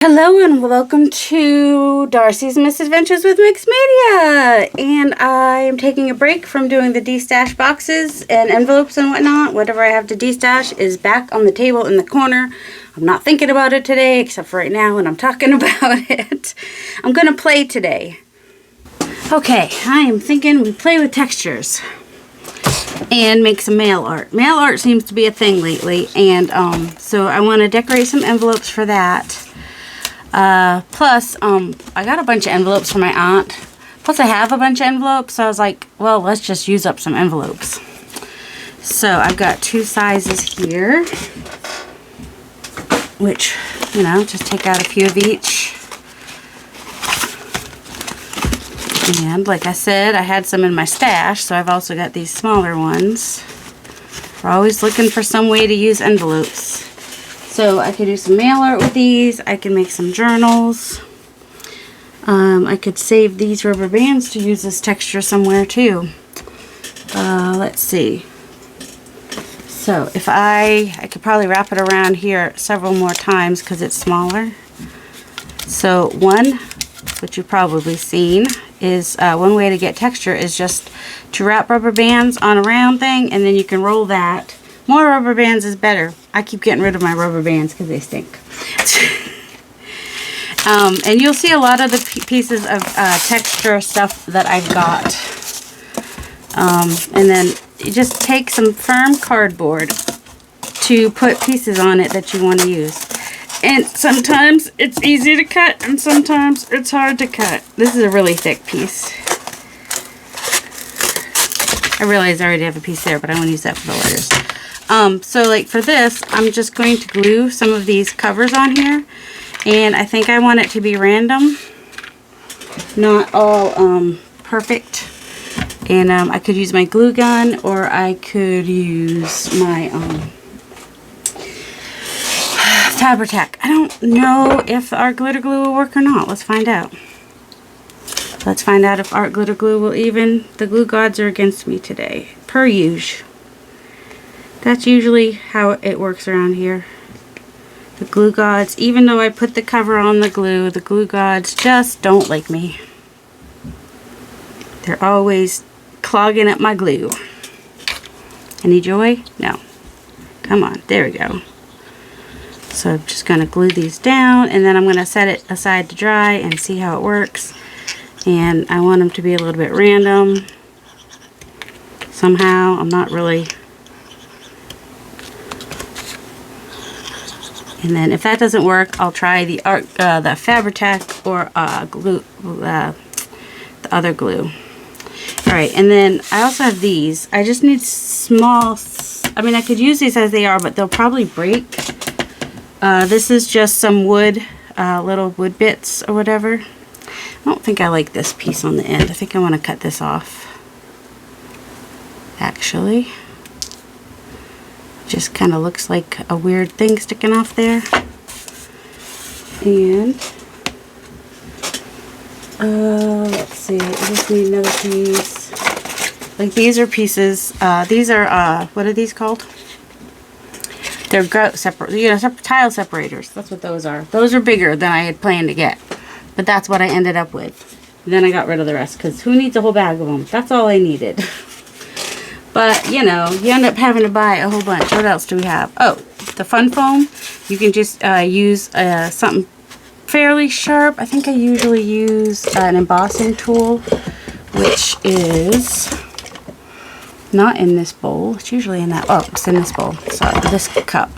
Hello and welcome to Darcy's Misadventures with Mixed Media. And I am taking a break from doing the de-stash boxes and envelopes and whatnot. Whatever I have to de-stash is back on the table in the corner. I'm not thinking about it today, except for right now when I'm talking about it. I'm going to play today. Okay, I am thinking we play with textures and make some mail art. Mail art seems to be a thing lately, and so I want to decorate some envelopes for that. Plus, I got a bunch of envelopes for my aunt. Plus, I have a bunch of envelopes, so I was like, well, let's just use up some envelopes. So, I've got two sizes here, which, you know, just take out a few of each. And, like I said, I had some in my stash, so I've also got these smaller ones. We're always looking for some way to use envelopes. So I could do some mail art with these. I can make some journals. I could save these rubber bands to use this texture somewhere too. Let's see. So if I could probably wrap it around here several more times because it's smaller. So one, which you've probably seen, is one way to get texture is just to wrap rubber bands on a round thing, and then you can roll that. More rubber bands is better. I keep getting rid of my rubber bands because they stink. And you'll see a lot of the pieces of texture stuff that I've got. And then you just take some firm cardboard to put pieces on it that you want to use. And sometimes it's easy to cut and sometimes it's hard to cut. This is a really thick piece. I realize I already have a piece there, but I want to use that for the letters. So like for this, I'm just going to glue some of these covers on here, and I think I want it to be random, not all perfect. And I could use my glue gun, or I could use my Fabri-Tac. I don't know if art glitter glue will work or not. Let's find out. Let's find out if art glitter glue will even. The glue gods are against me today, per usual. That's usually how it works around here. The glue gods, even though I put the cover on the glue gods just don't like me. They're always clogging up my glue. Any joy? No. Come on, there we go. So I'm just going to glue these down, and then I'm going to set it aside to dry and see how it works. And I want them to be a little bit random. Somehow, I'm not really. And then if that doesn't work, I'll try the Fabri-Tac or glue, the other glue. All right, and then I also have these. I just need small. I mean, I could use these as they are, but they'll probably break. This is just some wood, little wood bits or whatever. I don't think I like this piece on the end. I think I want to cut this off. Actually. Just kind of looks like a weird thing sticking off there. And let's see, I just need another piece. Like these are pieces. These are what are these called? They're tile separators. That's what those are. Those are bigger than I had planned to get, but that's what I ended up with. And then I got rid of the rest because who needs a whole bag of them? That's all I needed. But, you know, you end up having to buy a whole bunch. What else do we have? Oh, the fun foam. You can just use something fairly sharp. I think I usually use an embossing tool, which is not in this bowl. It's usually in that. Oh, it's in this bowl. So this cup.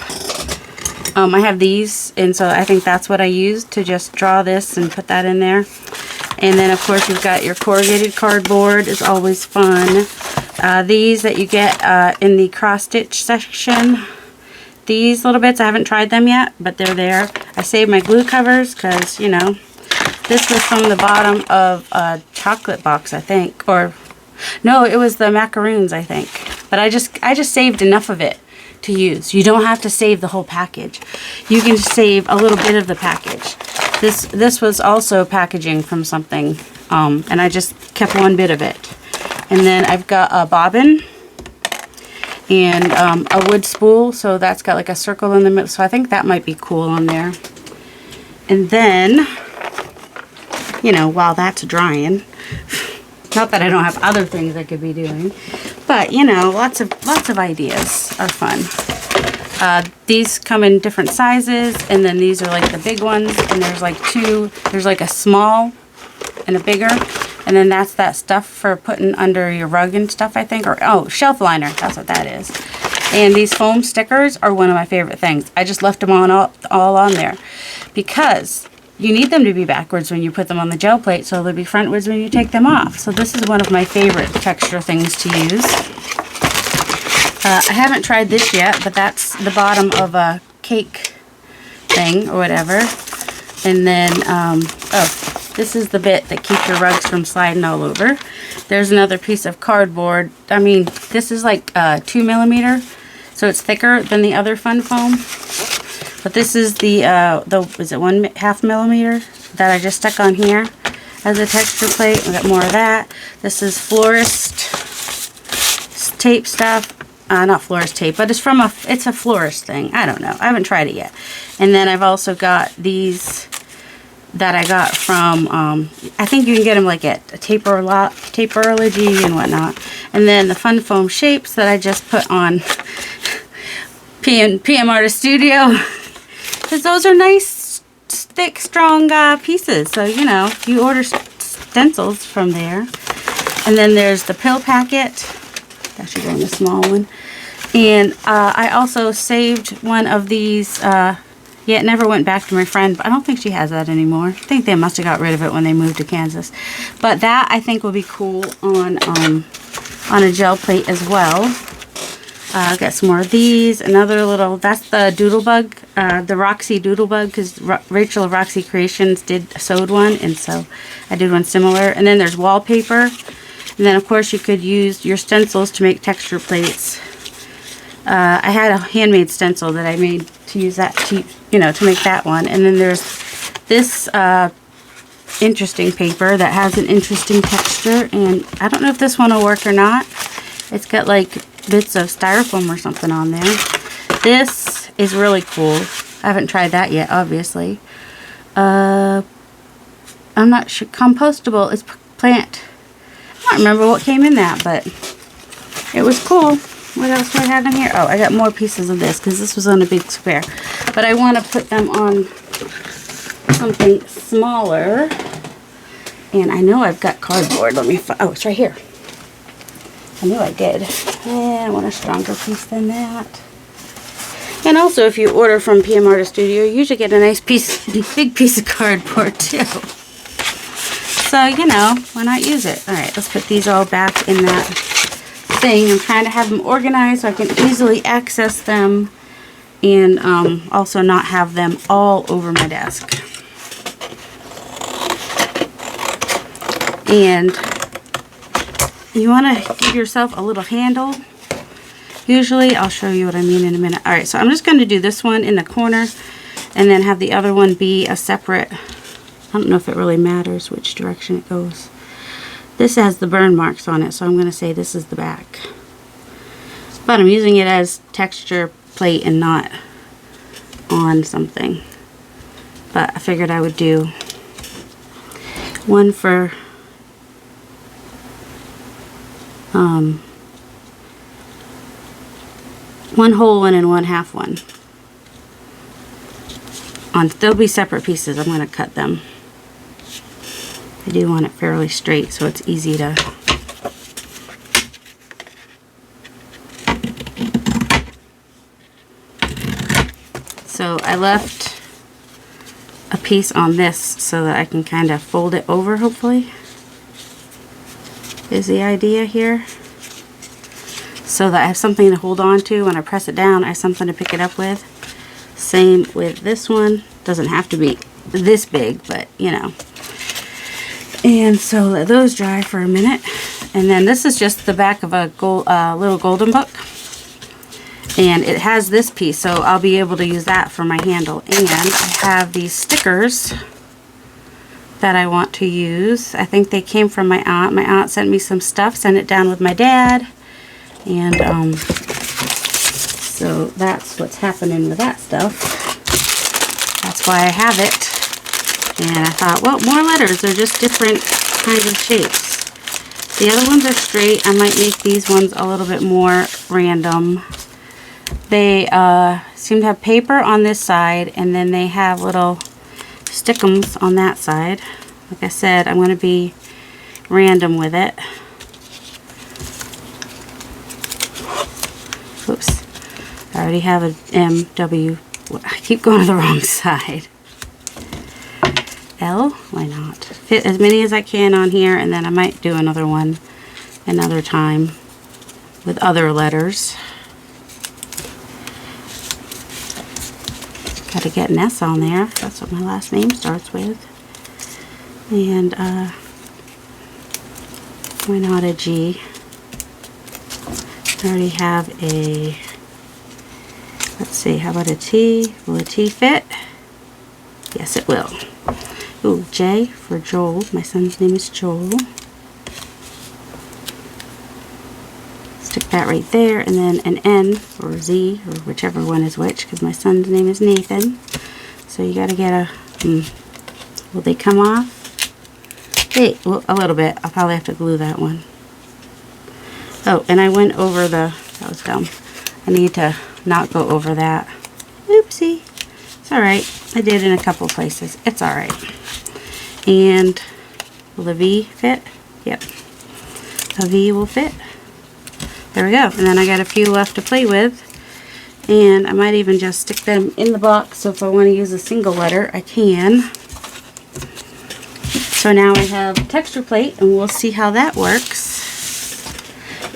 I have these, and so I think that's what I use to just draw this and put that in there. And then, of course, you've got your corrugated cardboard. Is always fun. These that you get in the cross-stitch section. These little bits, I haven't tried them yet, but they're there. I saved my glue covers because, you know, this was from the bottom of a chocolate box, I think. Or, no, it was the macaroons, I think. But I just saved enough of it to use. You don't have to save the whole package. You can just save a little bit of the package. This was also packaging from something, and I just kept one bit of it. And then I've got a bobbin and a wood spool, so that's got like a circle in the middle, so I think that might be cool on there. And then, you know, while that's drying, not that I don't have other things I could be doing, but you know, lots of ideas are fun. These come in different sizes, and then these are like the big ones, and there's like two, there's like a small and a bigger, and then that's that stuff for putting under your rug and stuff, I think, or oh, shelf liner, that's what that is. And these foam stickers are one of my favorite things. I just left them on all on there because you need them to be backwards when you put them on the gel plate, so they'll be frontwards when you take them off. So this is one of my favorite texture things to use. I haven't tried this yet, but that's the bottom of a cake thing or whatever. And then, oh, this is the bit that keeps your rugs from sliding all over. There's another piece of cardboard. I mean, this is like 2 millimeter, so it's thicker than the other fun foam. But this is the is it 1/2 millimeter that I just stuck on here as a texture plate. We got more of that. This is florist tape stuff. Not florist tape, but it's a florist thing. I don't know. I haven't tried it yet. And then I've also got these that I got from, I think you can get them like at Taperology and whatnot. And then the fun foam shapes that I just put on PM Artist Studio. Because those are nice, thick, strong pieces. So, you know, if you order stencils from there. And then there's the pill packet. Actually going the small one. And I also saved one of these, it never went back to my friend, but I don't think she has that anymore. I think they must have got rid of it when they moved to Kansas. But that I think will be cool on a gel plate as well. I've got some more of these, another little, that's the Doodlebug, the Roxy Doodlebug, because Rachel of Roxy Creations sewed one, and so I did one similar. And then there's wallpaper. And then, of course, you could use your stencils to make texture plates. I had a handmade stencil that I made to use that, to make that one. And then there's this interesting paper that has an interesting texture. And I don't know if this one will work or not. It's got, like, bits of styrofoam or something on there. This is really cool. I haven't tried that yet, obviously. I'm not sure. Compostable. It's plant. I don't remember what came in that, but it was cool. What else do I have in here? Oh, I got more pieces of this because this was on a big square. But I want to put them on something smaller. And I know I've got cardboard. Let me find. Oh, it's right here. I knew I did. Yeah, I want a stronger piece than that. And also, if you order from PM Artist Studio, you usually get a nice piece, big piece of cardboard too. So, you know, why not use it? All right, let's put these all back in that thing. I'm trying to have them organized so I can easily access them and also not have them all over my desk. And you want to give yourself a little handle. Usually, I'll show you what I mean in a minute. All right, so I'm just going to do this one in the corner and then have the other one be a separate. I don't know if it really matters which direction it goes. This has the burn marks on it, so I'm going to say this is the back. But I'm using it as texture plate and not on something. But I figured I would do one for one whole one and one half one. They'll be separate pieces. I'm going to cut them. I do want it fairly straight so it's easy to so I left a piece on this so that I can kind of fold it over, hopefully, is the idea here, so that I have something to hold on to. When I press it down, I have something to pick it up with. Same with this one. Doesn't have to be this big, but you know. And so let those dry for a minute. And then this is just the back of a little golden book. And it has this piece, so I'll be able to use that for my handle. And I have these stickers that I want to use. I think they came from my aunt. My aunt sent me some stuff, sent it down with my dad. And so that's what's happening with that stuff. That's why I have it. And I thought, well, more letters. They're just different kinds of shapes. The other ones are straight. I might make these ones a little bit more random. They seem to have paper on this side, and then they have little stickums on that side. Like I said, I'm going to be random with it. Oops. I already have a M, W. I keep going to the wrong side. L? Why not? Fit as many as I can on here, and then I might do another one another time with other letters. Got to get an S on there. That's what my last name starts with. And why not a G? I already have a, let's see, how about a T? Will a T fit? Yes, it will. Ooh, J for Joel. My son's name is Joel. Stick that right there, and then an N or Z, or whichever one is which, because my son's name is Nathan. So you got to get a, will they come off? Hey, well, a little bit. I'll probably have to glue that one. Oh, and I went over the, that was dumb. I need to not go over that. Oopsie. It's alright. I did in a couple places. It's alright. And will the V fit? Yep. A V will fit. There we go. And then I got a few left to play with. And I might even just stick them in the box, so if I want to use a single letter, I can. So now I have a texture plate, and we'll see how that works.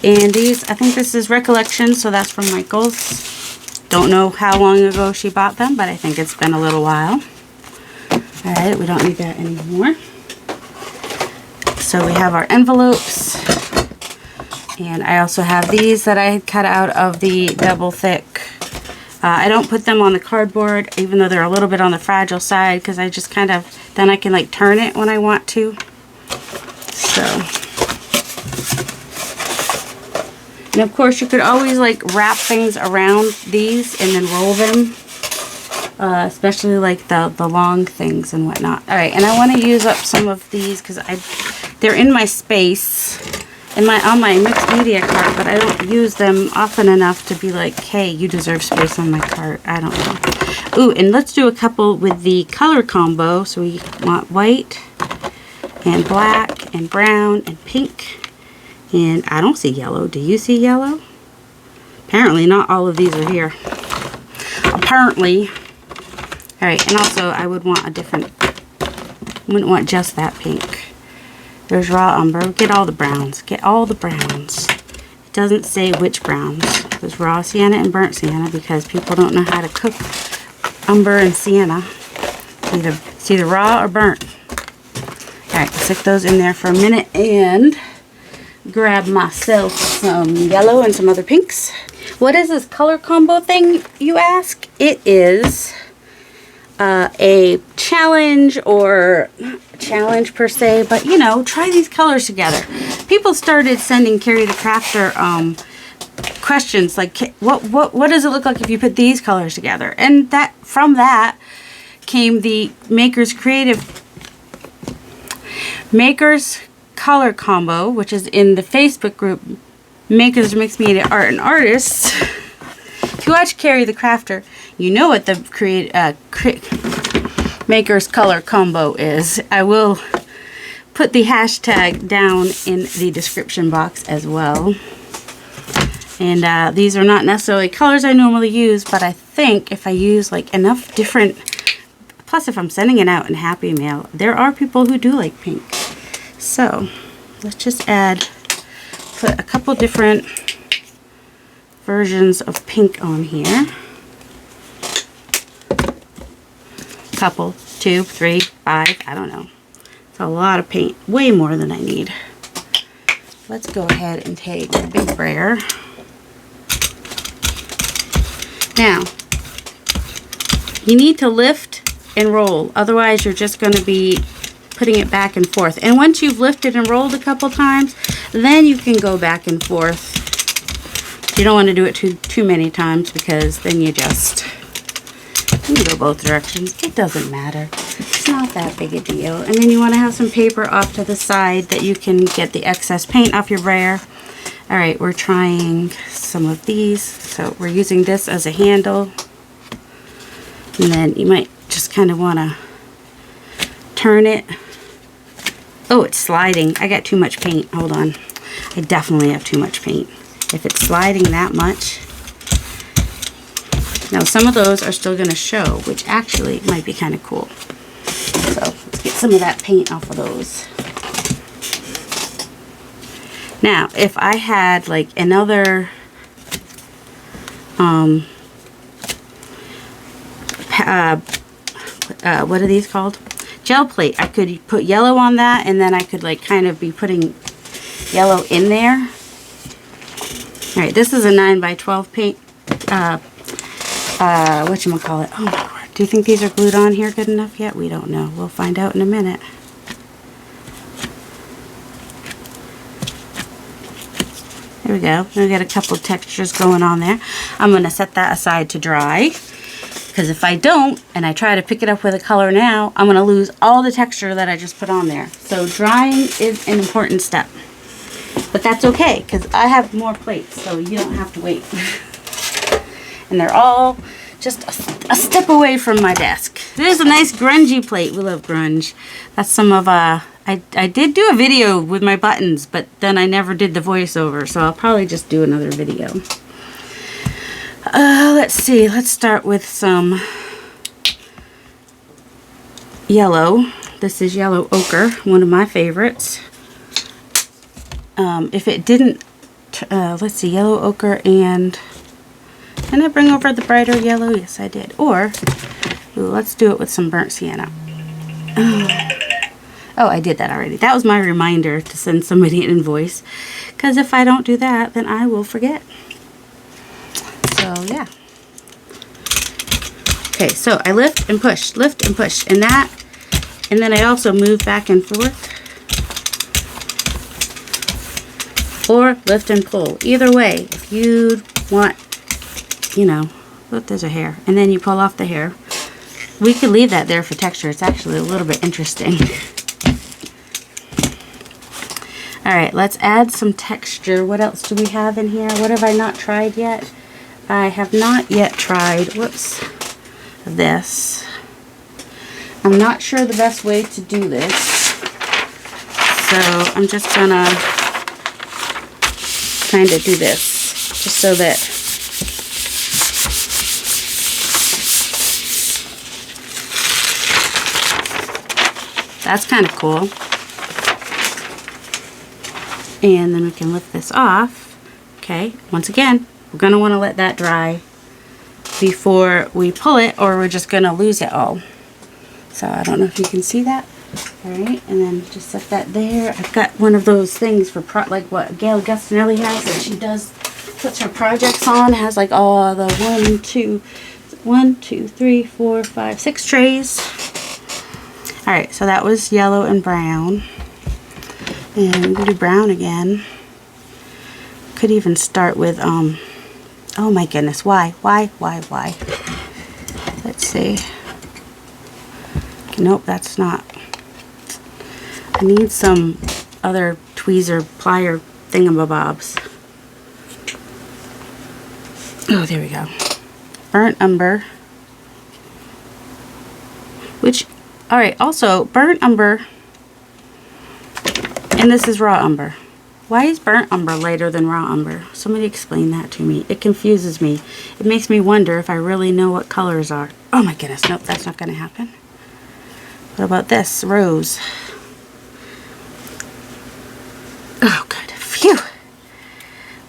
And these, I think this is Recollection, so that's from Michael's. Don't know how long ago she bought them, but I think it's been a little while. Alright, we don't need that anymore. So we have our envelopes. And I also have these that I had cut out of the double thick. I don't put them on the cardboard, even though they're a little bit on the fragile side, because I just kind of, then I can like turn it when I want to. So. And of course you could always like wrap things around these and then roll them. Especially like the long things and whatnot. Alright, and I want to use up some of these because they're in my space. On my mixed media cart, but I don't use them often enough to be like, hey, you deserve space on my cart. I don't know. Ooh, and let's do a couple with the color combo. So we want white and black and brown and pink. And I don't see yellow. Do you see yellow? Apparently not all of these are here. Apparently. Alright, and also I would want a different, wouldn't want just that pink. There's raw umber. Get all the browns. Get all the browns. It doesn't say which browns. There's raw sienna and burnt sienna because people don't know how to cook umber and sienna. It's either raw or burnt. Alright, stick those in there for a minute and grab myself some yellow and some other pinks. What is this color combo thing, you ask? It is a challenge, or not a challenge per se, but you know, try these colors together. People started sending Carrie the Crafter questions like, what does it look like if you put these colors together? And that from that came the Maker's color combo, which is in the Facebook group Makers Mixed Media Art and Artists. If you watch Carrie the Crafter, you know what the Maker's color combo is. I will put the hashtag down in the description box as well. And these are not necessarily colors I normally use, but I think if I use like enough different, plus if I'm sending it out in Happy Mail, there are people who do like pink. So let's just put a couple different versions of pink on here. Couple, 2, 3, 5, I don't know. It's a lot of paint, way more than I need. Let's go ahead and take the big brayer. Now, you need to lift and roll, otherwise you're just going to be putting it back and forth. And once you've lifted and rolled a couple times, then you can go back and forth. You don't want to do it too many times, because then you can go both directions. It doesn't matter. It's not that big a deal. And then you want to have some paper off to the side that you can get the excess paint off your brayer. All right, we're trying some of these. So we're using this as a handle. And then you might just kind of want to turn it. Oh, it's sliding. I got too much paint. Hold on. I definitely have too much paint. If it's sliding that much. Now some of those are still going to show, which actually might be kind of cool. So let's get some of that paint off of those. Now, if I had like another what are these called? Gel plate. I could put yellow on that, and then I could like kind of be putting yellow in there. All right, this is a 9x12 paint. Whatchamacallit? Oh my word. Do you think these are glued on here good enough yet? We don't know. We'll find out in a minute. There we go. We got a couple textures going on there. I'm going to set that aside to dry. Because if I don't, and I try to pick it up with a color now, I'm going to lose all the texture that I just put on there. So drying is an important step. But that's okay, because I have more plates, so you don't have to wait. And they're all just a step away from my desk. There's a nice grungy plate. We love grunge. That's some of, I did do a video with my buttons, but then I never did the voiceover, so I'll probably just do another video. Let's see. Let's start with some yellow. This is yellow ochre, one of my favorites. If it didn't, let's see, yellow ochre and, can I bring over the brighter yellow? Yes, I did. Or, ooh, let's do it with some burnt sienna. Oh, I did that already. That was my reminder to send somebody an invoice. Because if I don't do that, then I will forget. So, yeah. Okay, so I lift and push, and that, and then I also move back and forth. Or lift and pull. Either way, if you want, you know, look, there's a hair. And then you pull off the hair. We could leave that there for texture. It's actually a little bit interesting. Alright, let's add some texture. What else do we have in here? What have I not tried yet? I have not yet tried, whoops, this. I'm not sure the best way to do this. So I'm just gonna kind of do this, just so that that's kind of cool. And then we can lift this off. Okay, once again, we're going to want to let that dry before we pull it, or we're just going to lose it all. So I don't know if you can see that. Alright, and then just set that there. I've got one of those things for, like what Gail Gustinelli has that she does, puts her projects on. It has like all the 1, 2, 3, 4, 5, 6 trays. Alright, so that was yellow and brown. And we can do brown again. Could even start with, oh my goodness, why? Let's see. Nope, that's not. I need some other tweezer, plier thingamabobs. Oh, there we go. Burnt umber. Which, alright, also, burnt umber, and this is raw umber. Why is burnt umber lighter than raw umber? Somebody explain that to me. It confuses me. It makes me wonder if I really know what colors are. Oh my goodness, nope, that's not going to happen. What about this? Rose. Oh, good. Phew.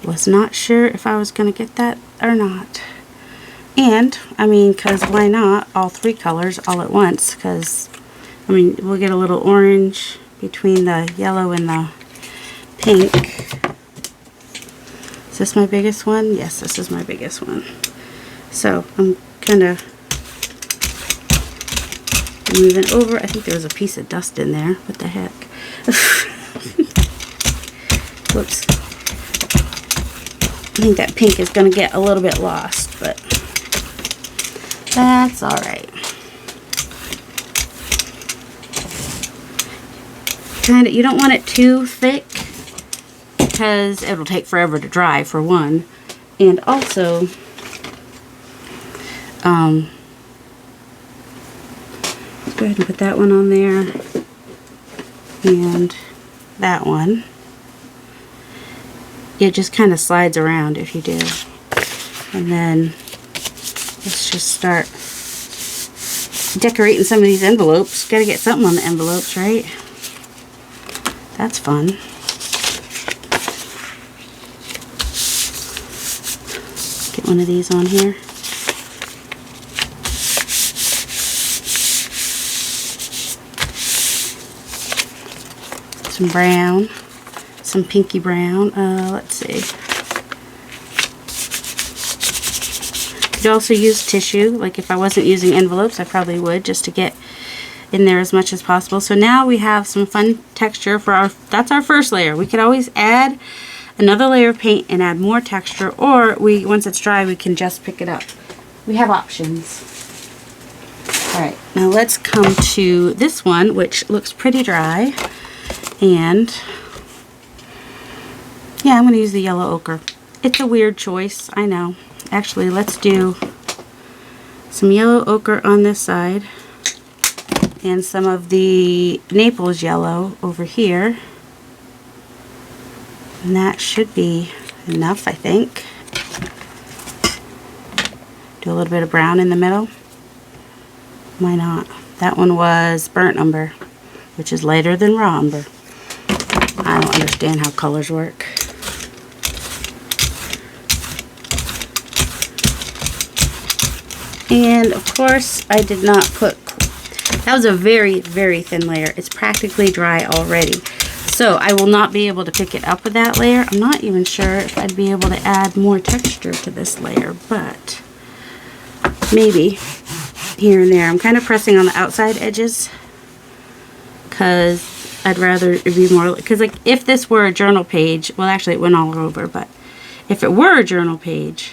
Was not sure if I was going to get that or not. And, I mean, because why not all 3 colors all at once? Because, I mean, we'll get a little orange between the yellow and the pink. Is this my biggest one? Yes, this is my biggest one. So, I'm kind of moving over. I think there was a piece of dust in there. What the heck? Whoops. I think that pink is going to get a little bit lost, but that's alright. kind of, you don't want it too thick because it'll take forever to dry, for one. And also, let's go ahead and put that one on there. And that one. It just kind of slides around if you do. And then let's just start decorating some of these envelopes. Gotta get something on the envelopes, right? That's fun. Get one of these on here. Some brown, some pinky brown. Let's see. Could also use tissue. Like if I wasn't using envelopes, I probably would, just to get in there as much as possible. So now we have some fun texture for our, that's our first layer. We could always add another layer of paint and add more texture, or once it's dry, we can just pick it up. We have options. Alright, now let's come to this one, which looks pretty dry. And yeah, I'm going to use the yellow ochre. It's a weird choice, I know. Actually, let's do some yellow ochre on this side and some of the Naples yellow over here. And that should be enough, I think. Do a little bit of brown in the middle. Why not? That one was burnt umber, which is lighter than raw umber. I don't understand how colors work. And of course, I did not put, that was a very, very thin layer. It's practically dry already. So I will not be able to pick it up with that layer. I'm not even sure if I'd be able to add more texture to this layer, but maybe here and there. I'm kind of pressing on the outside edges because I'd rather it be more, because like if this were a journal page, well actually it went all over, but if it were a journal page,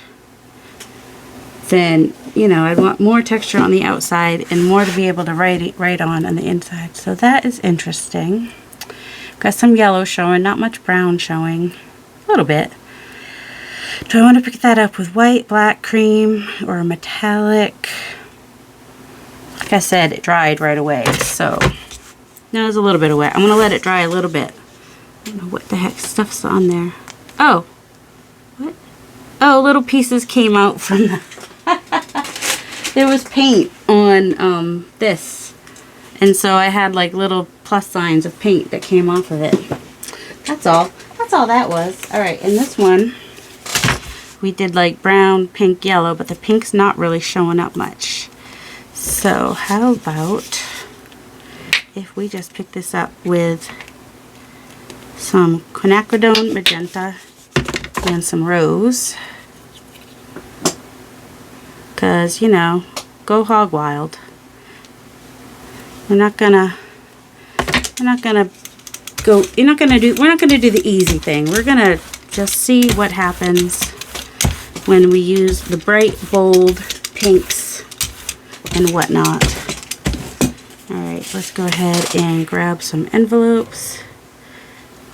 then, you know, I'd want more texture on the outside and more to be able to write on the inside. So that is interesting. Got some yellow showing, not much brown showing, a little bit. Do I want to pick that up with white, black, cream, or a metallic? Like I said, it dried right away, so now there's a little bit of wet. I'm going to let it dry a little bit. I don't know what the heck stuff's on there. Oh, what? Oh, little pieces came out from the... There was paint on this, and so I had like little plus signs of paint that came off of it. That's all. That's all that was. Alright, and this one, we did like brown, pink, yellow, but the pink's not really showing up much. So how about if we just pick this up with some quinacridone magenta and some rose, because, you know, go hog wild. We're not gonna do the easy thing. We're gonna just see what happens when we use the bright, bold pinks and whatnot. Alright, let's go ahead and grab some envelopes.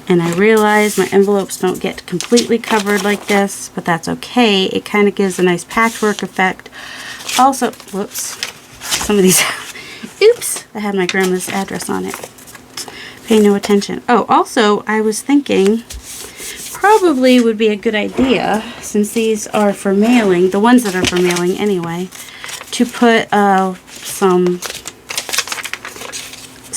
And I realize my envelopes don't get completely covered like this, but that's okay. It kind of gives a nice patchwork effect. Also, whoops, some of these, oops, I had my grandma's address on it. Pay no attention. Oh, also, I was thinking probably would be a good idea, since these are for mailing, the ones that are for mailing anyway, to put some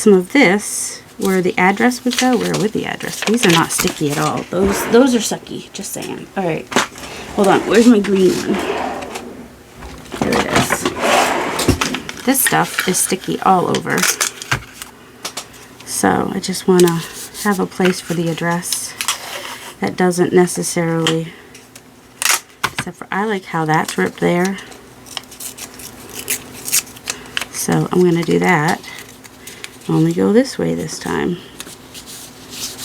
of this where the address would go. Where would the address? These are not sticky at all. Those are sucky, just saying. Alright, hold on, where's my green one? There it is. This stuff is sticky all over. So I just want to have a place for the address that doesn't necessarily, except for, I like how that's ripped there. So I'm going to do that. Only go this way this time.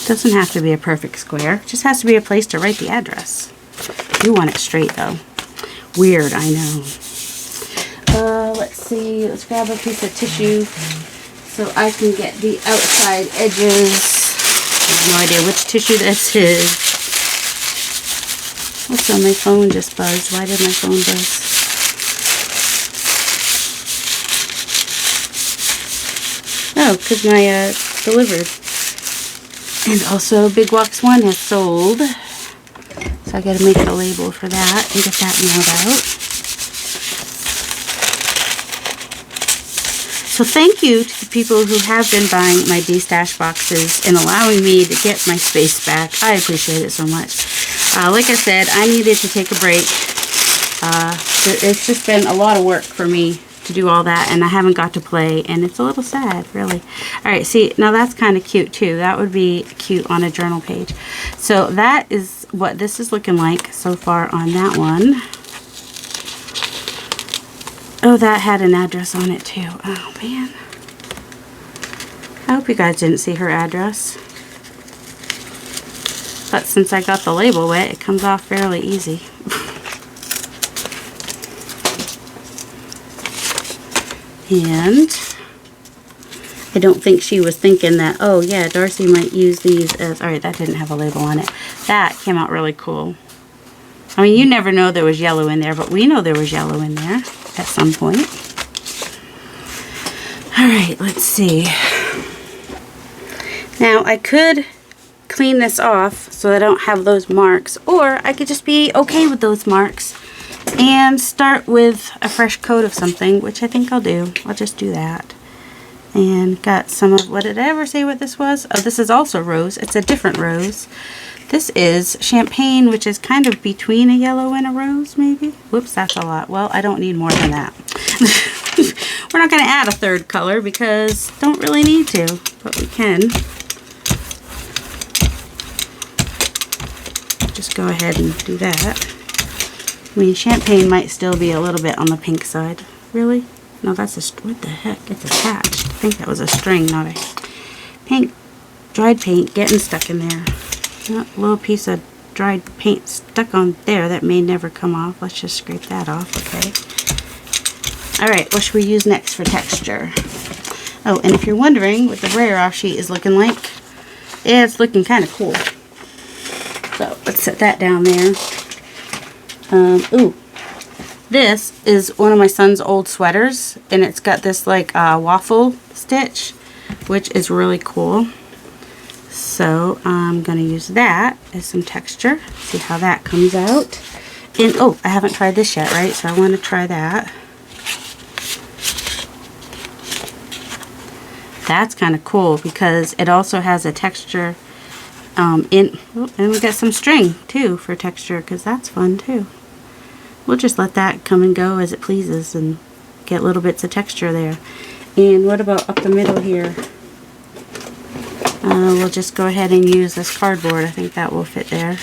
Doesn't have to be a perfect square. It just has to be a place to write the address. You want it straight though. Weird, I know. Let's see. Let's grab a piece of tissue. so I can get the outside edges. I have no idea which tissue this is. Also, my phone just buzzed. Why did my phone buzz? Oh, because my delivered. And also, Big Box 1 has sold. So I gotta make a label for that and get that mailed out. So thank you to the people who have been buying my D-Stash boxes and allowing me to get my space back. I appreciate it so much. Like I said, I needed to take a break. It's just been a lot of work for me to do all that, and I haven't got to play, and it's a little sad, really. Alright, see, now that's kind of cute too. That would be cute on a journal page. So that is what this is looking like so far on that one. Oh, that had an address on it too. Oh man. I hope you guys didn't see her address. But since I got the label wet, it comes off fairly easy. And I don't think she was thinking that, oh yeah, Darcy might use these as, alright, that didn't have a label on it. That came out really cool. I mean, you never know there was yellow in there, but we know there was yellow in there at some point. Alright, let's see. Now, I could clean this off so I don't have those marks, or I could just be okay with those marks and start with a fresh coat of something, which I think I'll do. I'll just do that. And got some of, what did I ever say what this was? Oh, this is also rose. It's a different rose. This is champagne, which is kind of between a yellow and a rose, maybe. Whoops, that's a lot. Well, I don't need more than that. We're not going to add a third color because don't really need to, but we can. Just go ahead and do that. I mean, champagne might still be a little bit on the pink side. Really? No, that's a, what the heck? It's attached. I think that was a string, not a pink. Dried paint getting stuck in there. A little piece of dried paint stuck on there that may never come off. Let's just scrape that off, okay? Alright, what should we use next for texture? Oh, and if you're wondering what the brayer off sheet is looking like, it's looking kind of cool. So, let's set that down there. Ooh, this is one of my son's old sweaters, and it's got this like waffle stitch, which is really cool. So I'm going to use that as some texture. See how that comes out. And oh, I haven't tried this yet, right? So I want to try that. That's kind of cool because it also has a texture and we got some string too for texture, because that's fun too. We'll just let that come and go as it pleases and get little bits of texture there. And what about up the middle here? We'll just go ahead and use this cardboard. I think that will fit there.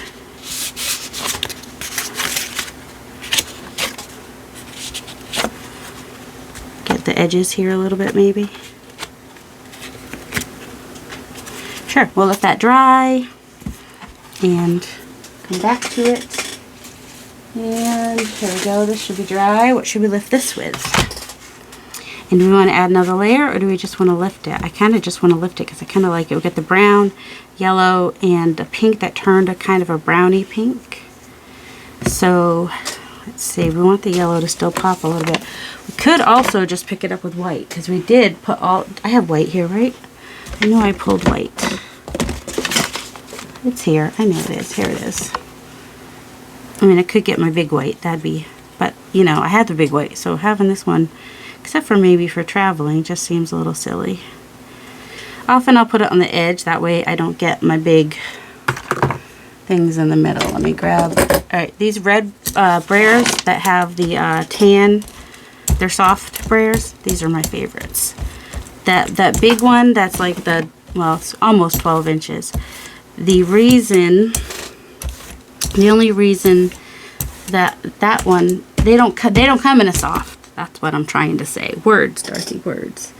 Get the edges here a little bit maybe. Sure, we'll let that dry and come back to it. And here we go, this should be dry. What should we lift this with? And do we want to add another layer, or do we just want to lift it? I kind of just want to lift it because I kind of like it. We get the brown, yellow, and the pink that turned a kind of a brownie pink. So let's see, we want the yellow to still pop a little bit. We could also just pick it up with white, because we did put all, I have white here, right? I know I pulled white. It's here. I know it is. Here it is. I mean, I could get my big white. That'd be, but you know, I had the big white, so having this one, except for maybe for traveling, just seems a little silly. Often I'll put it on the edge. That way I don't get my big things in the middle. Let me grab, alright, these red brayers that have the tan, they're soft brayers. These are my favorites. That big one, that's like the, well, it's almost 12 inches. The only reason that one, they don't come in a soft. That's what I'm trying to say. Words, Darcy, words.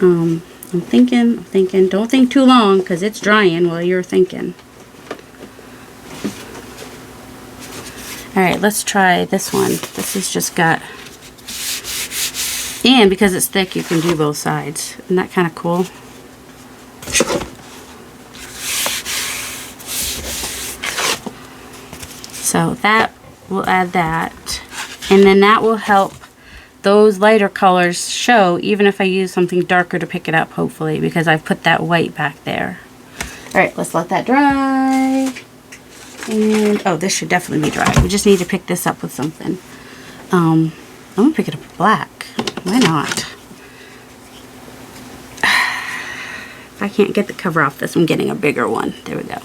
I'm thinking. Don't think too long, because it's drying while you're thinking. Alright, let's try this one. This has just got And because it's thick, you can do both sides. Isn't that kind of cool? So that, we'll add that. And then that will help those lighter colors show, even if I use something darker to pick it up, hopefully, because I've put that white back there. Alright, let's let that dry. And, oh, this should definitely be dry. We just need to pick this up with something. I'm going to pick it up with black. Why not? If I can't get the cover off this, I'm getting a bigger one. There we go.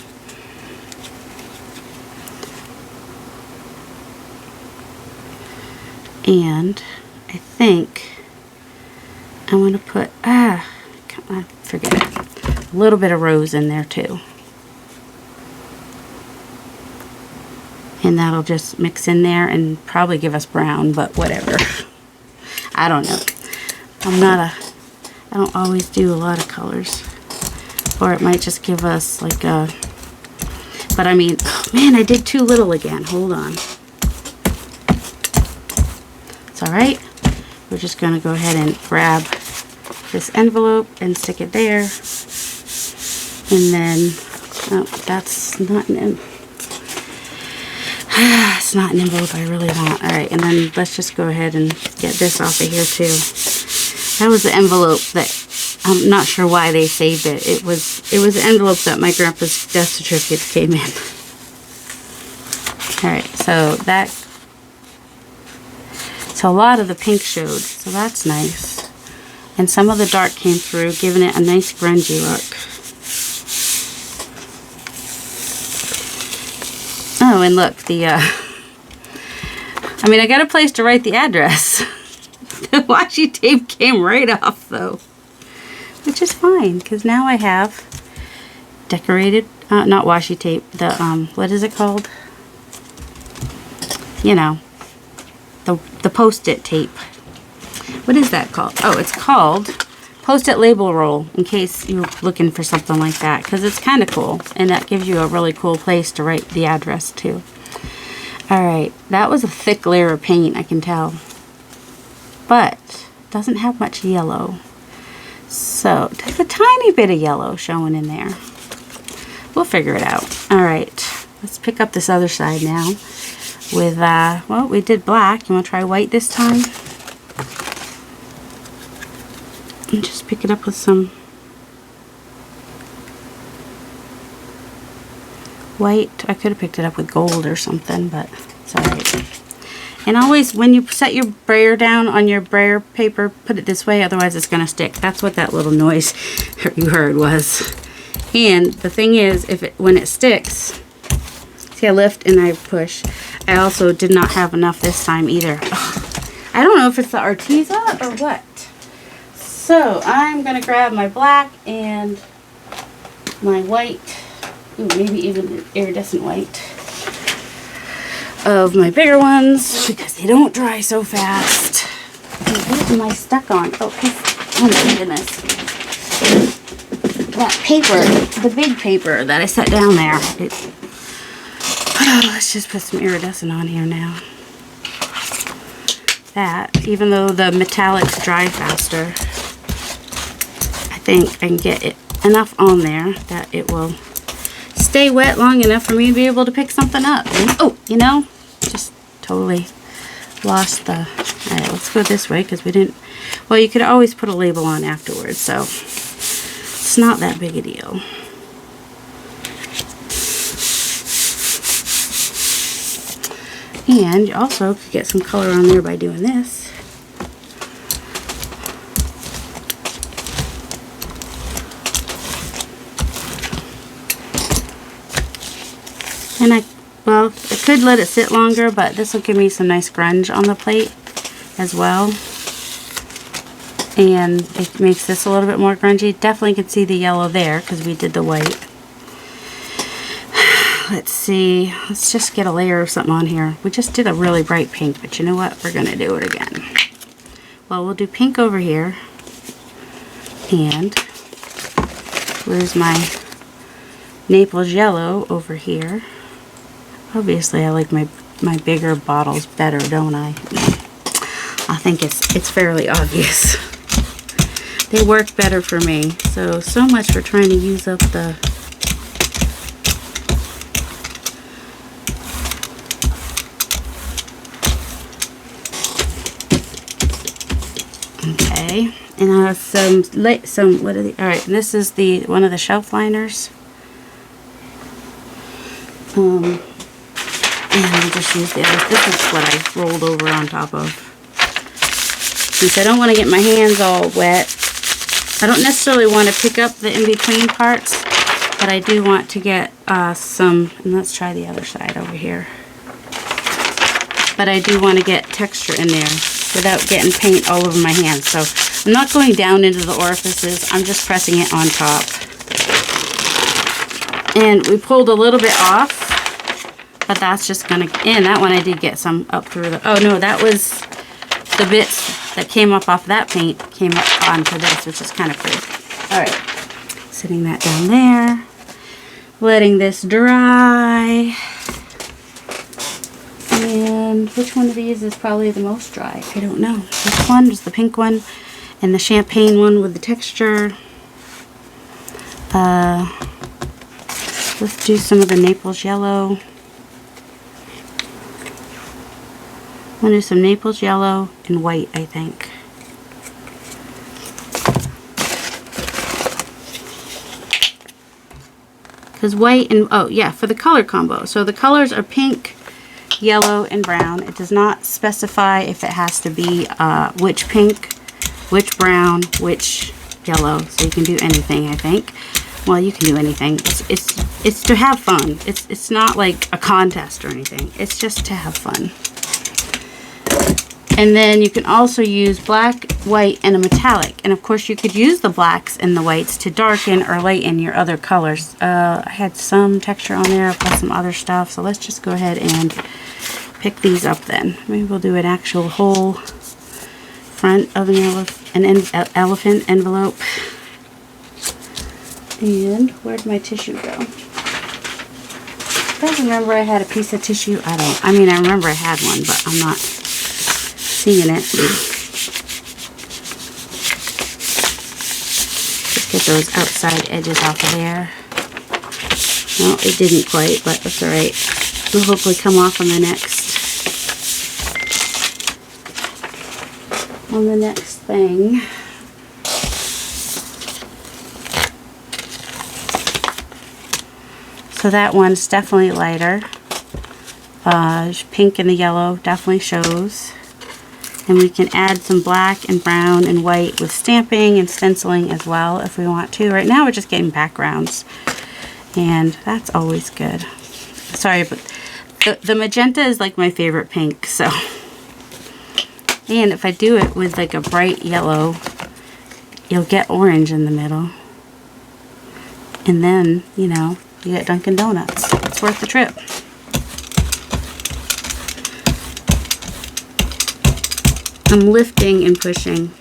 And I think I want to put, forget it, a little bit of rose in there too. And that'll just mix in there and probably give us brown, but whatever. I don't know. I don't always do a lot of colors. Or it might just give us like a, but I mean, oh man, I did too little again. Hold on. It's alright. We're just going to go ahead and grab this envelope and stick it there. And then, oh, that's not an envelope. It's not an envelope I really want. Alright, and then let's just go ahead and get this off of here too. That was the envelope that, I'm not sure why they saved it. It was an envelope that my grandpa's death certificate came in. Alright, so a lot of the pink showed, so that's nice. And some of the dark came through, giving it a nice grungy look. Oh, and look, I mean, I got a place to write the address. The washi tape came right off, though. Which is fine, because now I have decorated, not washi tape, the, what is it called? You know, the post-it tape. What is that called? Oh, it's called post-it label roll, in case you're looking for something like that, because it's kind of cool, and that gives you a really cool place to write the address to. Alright, that was a thick layer of paint, I can tell, but doesn't have much yellow. So, there's a tiny bit of yellow showing in there. We'll figure it out. Alright, let's pick up this other side now with, well, we did black. You want to try white this time? And just pick it up with some white. I could have picked it up with gold or something, but it's alright. And always, when you set your brayer down on your brayer paper, put it this way, otherwise it's going to stick. That's what that little noise you heard was. And the thing is, when it sticks, see, I lift and I push. I also did not have enough this time either. Ugh. I don't know if it's the Arteza or what. So I'm going to grab my black and my white, ooh, maybe even iridescent white, of my bigger ones, because they don't dry so fast. Okay, what am I stuck on? Oh my goodness. That paper, the big paper that I set down there. Let's just put some iridescent on here now. That, even though the metallics dry faster, I think I can get it enough on there that it will stay wet long enough for me to be able to pick something up. And, oh, you know, just totally lost the... Alright, let's go this way because we didn't... Well, you could always put a label on afterwards, so it's not that big a deal. And you also could get some color on there by doing this. And I could let it sit longer, but this will give me some nice grunge on the plate as well. And it makes this a little bit more grungy. Definitely can see the yellow there because we did the white. Let's see. Let's just get a layer of something on here. We just did a really bright pink, but you know what? We're going to do it again. Well, we'll do pink over here. And where's my Naples yellow over here? Obviously, I like my bigger bottles better, don't I? I think it's fairly obvious. They work better for me. So much for trying to use up the... Okay, and I have some, what are the, all right, and this is one of the shelf liners. And I'll just use the other, this is what I rolled over on top of. Since I don't want to get my hands all wet, I don't necessarily want to pick up the in-between parts, but I do want to get some, and let's try the other side over here. But I do want to get texture in there without getting paint all over my hands. So I'm not going down into the orifices, I'm just pressing it on top. And we pulled a little bit off, but that's just gonna, and that one I did get some up through the, oh no, that was the bits that came up off that paint came up onto this, which is kind of pretty. All right, sitting that down there, letting this dry. And which one of these is probably the most dry? I don't know. This one is the pink one, and the champagne one with the texture. Let's do some of the Naples yellow. I'm going to do some Naples yellow and white, I think. Because white and, oh yeah, for the color combo. So the colors are pink, yellow, and brown. It does not specify if it has to be which pink, which brown, which yellow. So you can do anything, I think. Well, you can do anything. It's to have fun. It's not like a contest or anything. It's just to have fun. And then you can also use black, white, and a metallic. And of course you could use the blacks and the whites to darken or lighten your other colors. I had some texture on there, plus some other stuff. So let's just go ahead and pick these up then. Maybe we'll do an actual whole front of an elephant envelope. And where'd my tissue go? I remember I had a piece of tissue. I mean, I remember I had one, but I'm not seeing it. Just get those outside edges off of there. Well, it didn't quite, but that's alright. It'll hopefully come off on the next thing. So that one's definitely lighter. Pink and the yellow definitely shows. And we can add some black and brown and white with stamping and stenciling as well if we want to. Right now we're just getting backgrounds. And that's always good. Sorry, but the magenta is like my favorite pink. So, and if I do it with like a bright yellow, you'll get orange in the middle. And then, you know, you get Dunkin' Donuts. It's worth the trip. I'm lifting and pushing.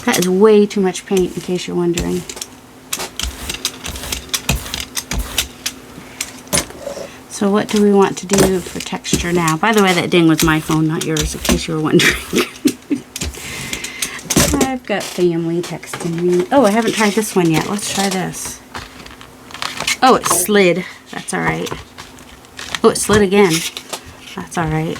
That is way too much paint, in case you're wondering. So what do we want to do for texture now? By the way, that ding was my phone, not yours, in case you were wondering. I've got family texting me. Oh, I haven't tried this one yet. Let's try this. Oh, it slid. That's alright. Oh, it slid again. That's alright.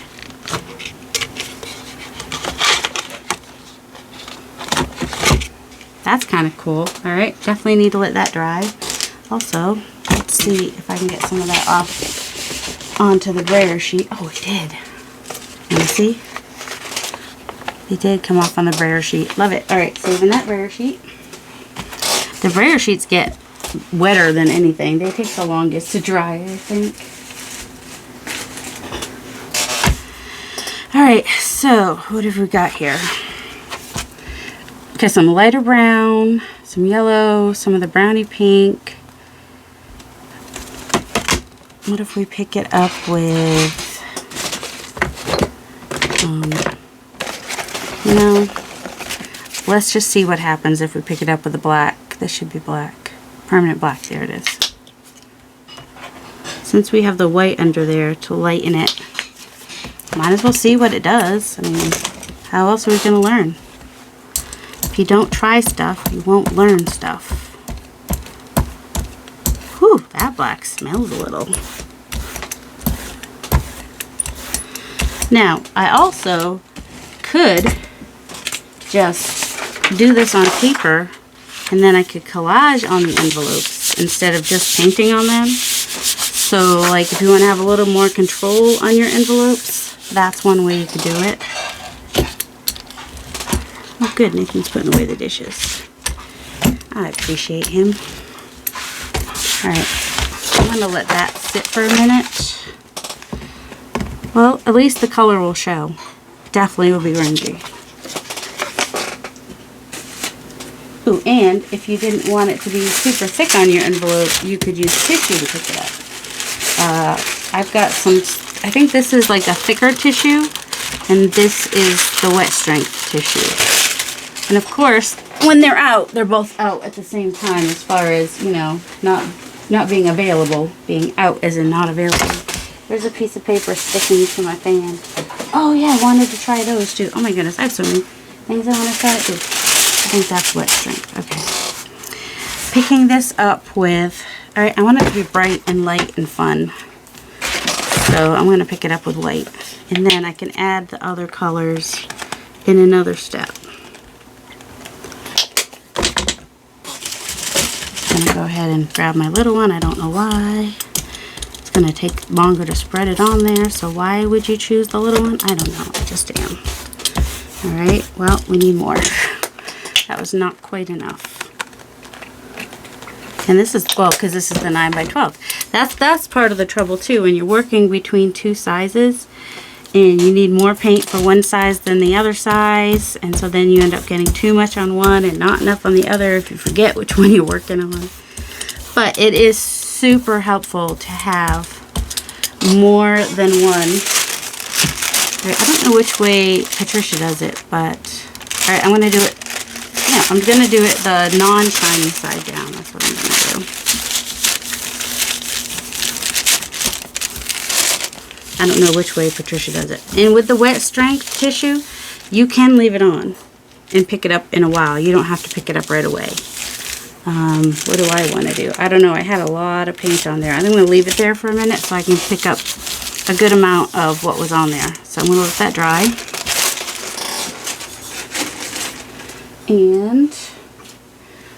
That's kind of cool. Alright, definitely need to let that dry. Also, let's see if I can get some of that off onto the brayer sheet. Oh, it did. You see? It did come off on the brayer sheet. Love it. Alright, saving that brayer sheet. The brayer sheets get wetter than anything. They take the longest to dry, I think. Alright, so what have we got here? Okay, some lighter brown, some yellow, some of the brownie pink. What if we pick it up with, you know, let's just see what happens if we pick it up with the black. This should be black. Permanent black, there it is. Since we have the white under there to lighten it, might as well see what it does. I mean, how else are we gonna learn? If you don't try stuff, you won't learn stuff. Whew, that black smells a little. Now, I also could just do this on paper, and then I could collage on the envelopes instead of just painting on them. So, like, if you want to have a little more control on your envelopes, that's one way you could do it. Oh, good, Nathan's putting away the dishes. I appreciate him. Alright, I'm going to let that sit for a minute. Well, at least the color will show. Definitely will be orangey. Ooh, and if you didn't want it to be super thick on your envelope, you could use tissue to pick it up. I've got some, I think this is like a thicker tissue, and this is the wet strength tissue. And of course, when they're out, they're both out at the same time as far as, you know, not being available, being out as in not available. There's a piece of paper sticking to my fan. Oh yeah, I wanted to try those too. Oh my goodness, I have so many things I want to try too. I think that's wet strength. Okay. Picking this up with, alright, I want it to be bright and light and fun. So I'm going to pick it up with white. And then I can add the other colors in another step. I'm going to go ahead and grab my little one. I don't know why. It's going to take longer to spread it on there. So why would you choose the little one? I don't know. I just am. Alright, well, we need more. That was not quite enough. And this is, well, because this is the 9 by 12. That's part of the trouble too, when you're working between two sizes and you need more paint for one size than the other size, and so then you end up getting too much on one and not enough on the other if you forget which one you're working on. But it is super helpful to have more than one. I don't know which way Patricia does it, but alright, I'm going to do it. Yeah, I'm going to do it the non-shiny side down. That's what I'm going to do. I don't know which way Patricia does it. And with the wet strength tissue, you can leave it on and pick it up in a while. You don't have to pick it up right away. What do I want to do? I don't know. I had a lot of paint on there. I'm going to leave it there for a minute so I can pick up a good amount of what was on there. So I'm going to let that dry. And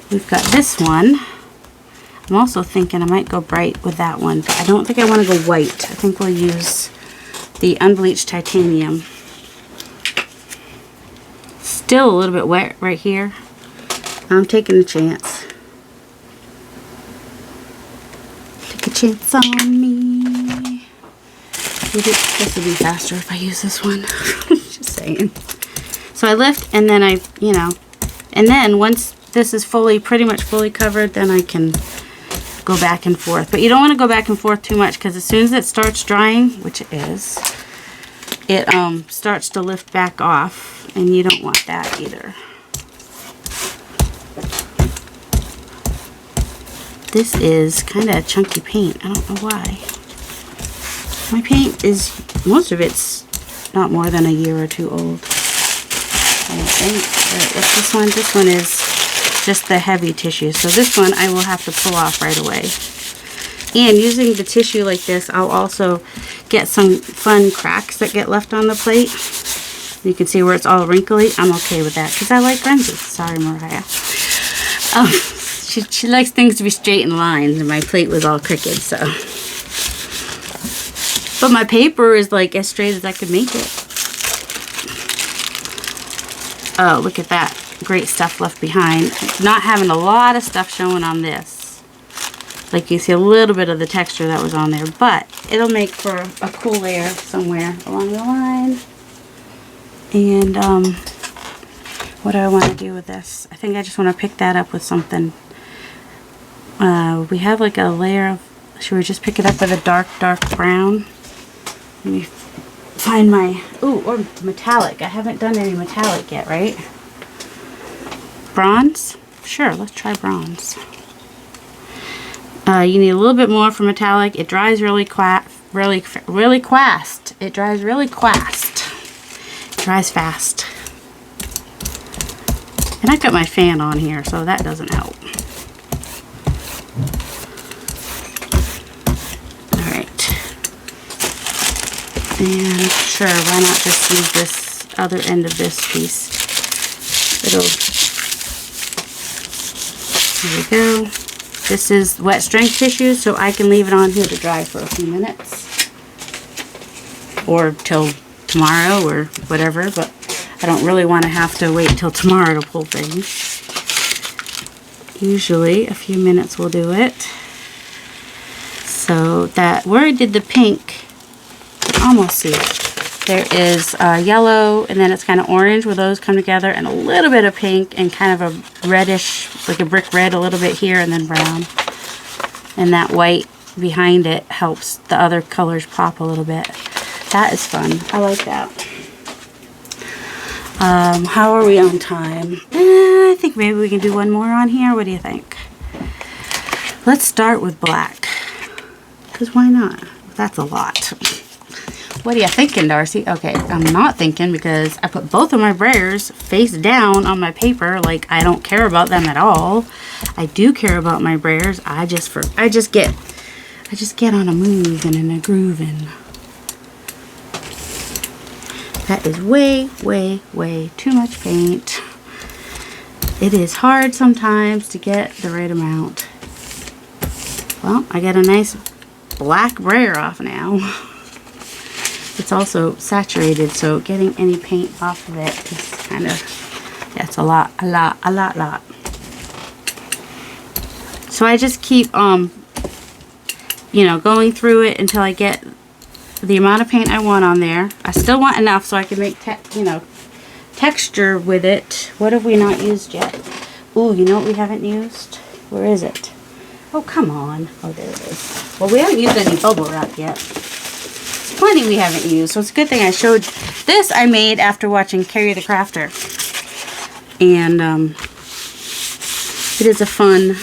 we've got this one. I'm also thinking I might go bright with that one, but I don't think I want to go white. I think we'll use the unbleached titanium. Still a little bit wet right here. I'm taking a chance. Take a chance on me. This would be faster if I use this one. Just saying. So I lift and then I, you know, and then once this is pretty much fully covered, then I can go back and forth. But you don't want to go back and forth too much, because as soon as it starts drying, which it is, it starts to lift back off, and you don't want that either. This is kind of chunky paint. I don't know why. My paint is, most of it's not more than a year or two old. I think. Alright, what's this one? This one is just the heavy tissue. So this one I will have to pull off right away. And using the tissue like this, I'll also get some fun cracks that get left on the plate. You can see where it's all wrinkly. I'm okay with that because I like Renzi. Sorry, Mariah. She likes things to be straight in lines, and my plate was all crooked, so. But my paper is like as straight as I could make it. Oh, look at that. Great stuff left behind. Not having a lot of stuff showing on this. Like you see a little bit of the texture that was on there, but it'll make for a cool layer somewhere along the line. And what do I want to do with this? I think I just want to pick that up with something. We have like a layer of, should we just pick it up with a dark brown? Let me find my, ooh, or metallic. I haven't done any metallic yet, right? Bronze? Sure, let's try bronze. You need a little bit more for metallic. It dries really fast, it dries really fast. It dries fast. And I got my fan on here, so that doesn't help. Alright. And sure, why not just use this other end of this piece? There we go. This is wet strength tissue, so I can leave it on here to dry for a few minutes. Or till tomorrow or whatever, but I don't really want to have to wait till tomorrow to pull things. Usually a few minutes will do it. So that where I did the pink, you can almost see it. There is yellow, and then it's kind of orange where those come together, and a little bit of pink, and kind of a reddish, like a brick red, a little bit here, and then brown. And that white behind it helps the other colors pop a little bit. That is fun. I like that. How are we on time? I think maybe we can do one more on here. What do you think? Let's start with black. Because why not? That's a lot. What are you thinking, Darcy? Okay, I'm not thinking because I put both of my brayers face down on my paper like I don't care about them at all. I do care about my brayers. I just get on a move and in a grooving. That is way, way, way too much paint. It is hard sometimes to get the right amount. Well, I got a nice black brayer off now. It's also saturated, so getting any paint off of it is kind of, yeah, it's a lot. So I just keep, you know, going through it until I get the amount of paint I want on there. I still want enough so I can make, you know, texture with it. What have we not used yet? Ooh, you know what we haven't used? Where is it? Oh, come on. Oh, there it is. Well, we haven't used any bubble wrap yet. Plenty we haven't used, so it's a good thing I showed. This I made after watching Carrie the Crafter, and it is a fun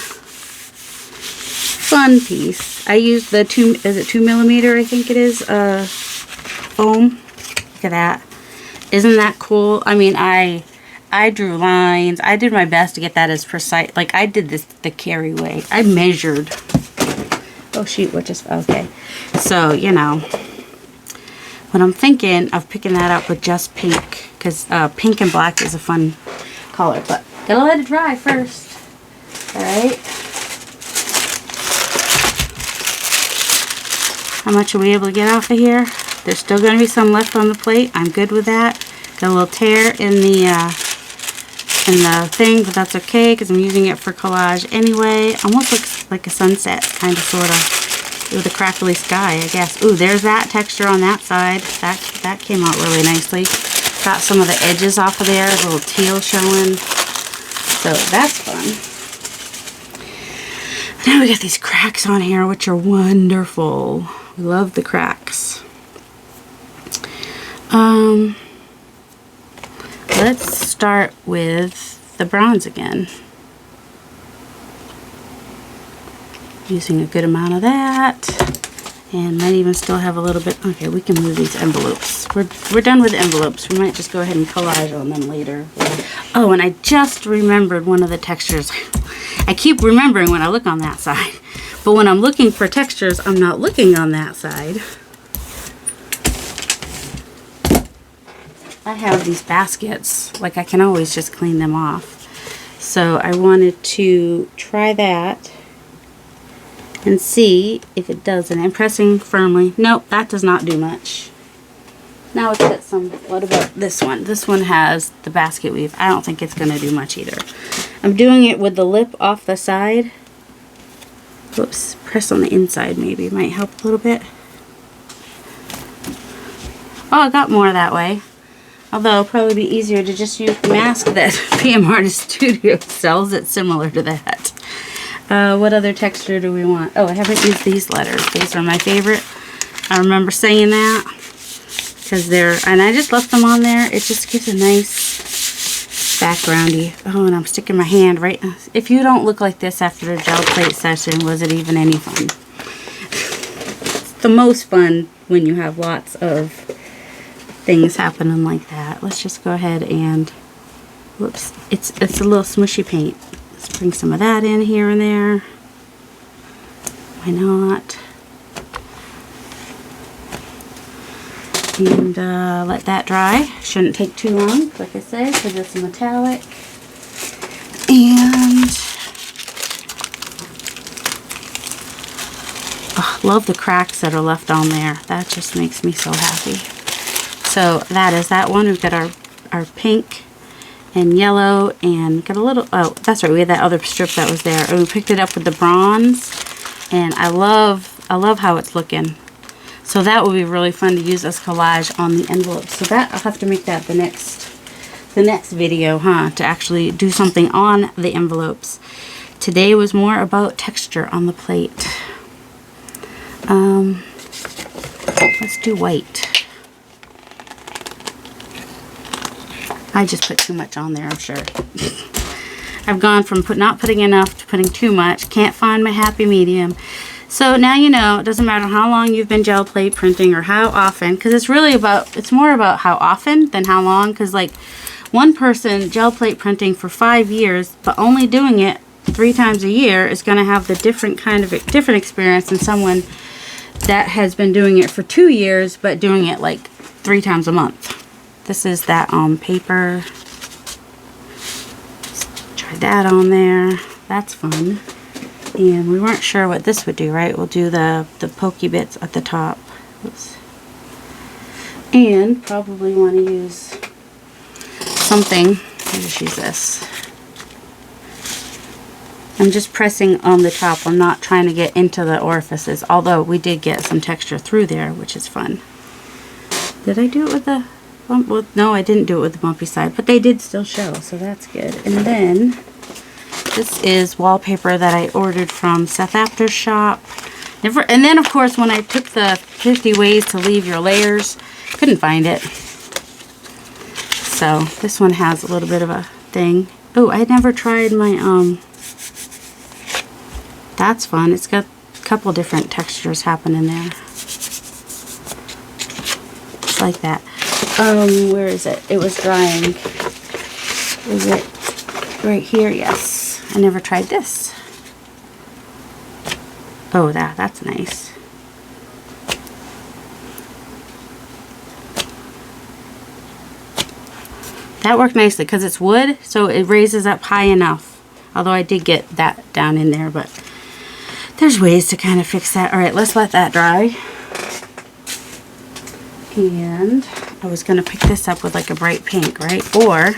piece. I used the 2mm, I think it is, foam. Look at that. Isn't that cool? I mean, I drew lines. I did my best to get that as precise. Like, I did this the Carrie way. I measured. Oh shoot, what just, okay. So, you know, when I'm thinking of picking that up with just pink, because pink and black is a fun color, but gotta let it dry first. Alright. How much are we able to get off of here? There's still going to be some left on the plate. I'm good with that. Got a little tear in the thing, but that's okay because I'm using it for collage anyway. Almost looks like a sunset, kind of, sort of. With a crackly sky, I guess. Ooh, there's that texture on that side. That came out really nicely. Got some of the edges off of there, a little teal showing. So that's fun. Now we got these cracks on here, which are wonderful. We love the cracks. Let's start with the bronze again. Using a good amount of that, and might even still have a little bit. Okay, we can move these envelopes. We're done with envelopes. We might just go ahead and collage on them later. Oh, and I just remembered one of the textures. I keep remembering when I look on that side, but when I'm looking for textures, I'm not looking on that side. I have these baskets, like I can always just clean them off. So I wanted to try that and see if it does. And I'm pressing firmly. Nope, that does not do much. Now it's got some. What about this one? This one has the basket weave. I don't think it's going to do much either. I'm doing it with the lip off the side. Whoops, press on the inside maybe. It might help a little bit. Oh, I got more that way. Although it'll probably be easier to just use the mask that PM Artist Studio sells. It's similar to that. What other texture do we want? Oh, I haven't used these letters. These are my favorite. I remember saying that because they're, and I just left them on there. It just gives a nice backgroundy. Oh, and I'm sticking my hand right. If you don't look like this after a gel plate session, was it even any fun? It's the most fun when you have lots of things happening like that. Let's just go ahead and, whoops, it's a little smushy paint. Let's bring some of that in here and there. Why not? And let that dry. Shouldn't take too long, like I said, because it's a metallic. And oh, love the cracks that are left on there. That just makes me so happy. So that is that one. We've got our pink and yellow, and got a little, oh, that's right, we had that other strip that was there. And we picked it up with the bronze, and I love how it's looking. So that will be really fun to use as collage on the envelope. So that, I'll have to make that the next video, to actually do something on the envelopes. Today was more about texture on the plate. Let's do white. I just put too much on there, I'm sure. I've gone from not putting enough to putting too much. Can't find my happy medium. So now you know, it doesn't matter how long you've been gel plate printing or how often, because it's really about, it's more about how often than how long, because like one person gel plate printing for 5 years, but only doing it 3 times a year is going to have the different experience than someone that has been doing it for 2 years, but doing it like 3 times a month. This is that paper. Try that on there. That's fun. And we weren't sure what this would do, right? We'll do the pokey bits at the top. Oops. And probably want to use something. I'll just use this. I'm just pressing on the top. I'm not trying to get into the orifices, although we did get some texture through there, which is fun. Did I do it with the bump? Well, no, I didn't do it with the bumpy side, but they did still show, so that's good. And then this is wallpaper that I ordered from Seth Apter's shop. And then, of course, when I took the 50 ways to leave your layers, couldn't find it. So this one has a little bit of a thing. Oh, I had never tried my, that's fun. It's got a couple different textures happening there. Just like that. Where is it? It was drying. Is it right here? Yes. I never tried this. Oh, that's nice. That worked nicely because it's wood, so it raises up high enough. Although I did get that down in there, but there's ways to kind of fix that. All right, let's let that dry. And I was going to pick this up with like a bright pink, right? Or